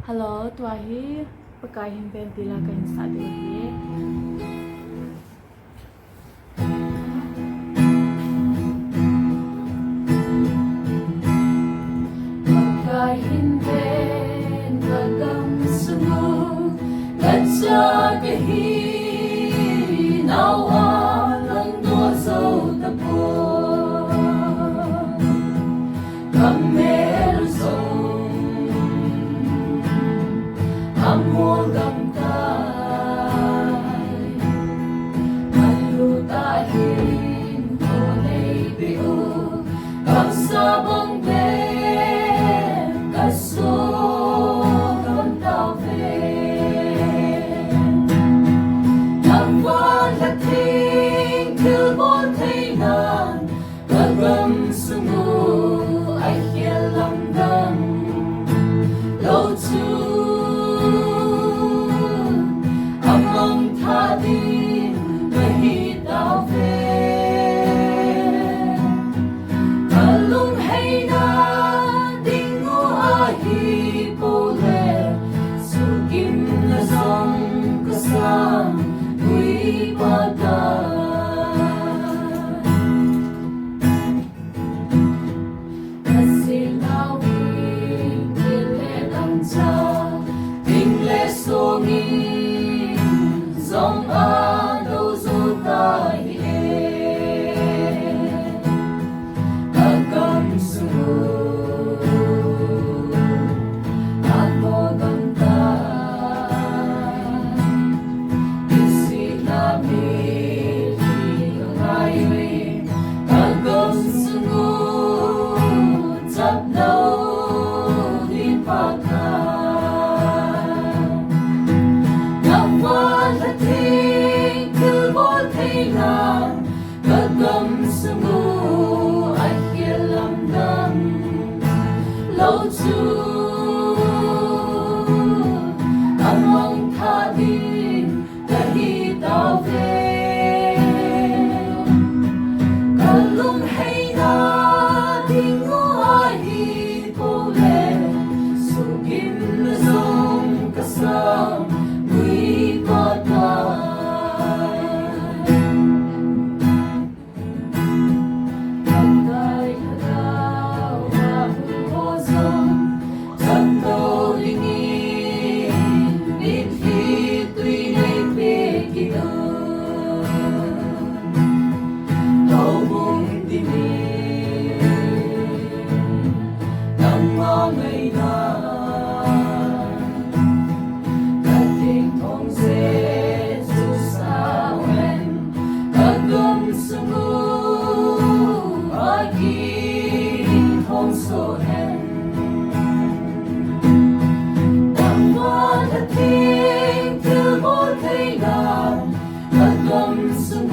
Hello, tua hi Pakai Hinven Kagamsung sa hi. Pakai Hinven Kagamsung Gacha hi nawa lang do so tapo Kamel song Amor gamtay Malutahin ko na'y Kagsabang ben Kaso gamtawen Nagwalating Kilbon kainan Kagamsung ay hilamdam Low to among tadin mahitaw kalung hay na dingo ahi pole sugim na song kasam kui padan kasilawing kilelang cha tingle songin Song ano so tahi Kagamsung Ako gamtay Isi namin Ngayon Kagamsung Tapno Di Pathen Nagwalating Kilbon kailan Kagamsung ay hilamdam Low to among tadin kahitawen kalung hay na dingo ahi pole sugim na song kasam kui padan Pagkay hadaw ahuhosong Sakto lingin Bithito'y naipiginun Tawong dinig Nang mangailan Kating thong se susawen Kagamsung aking thong sohen Nagwalating Kilbon kailan Kagamsung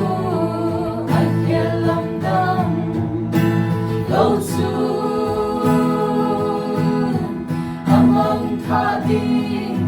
ay hilamdam Low to among tadin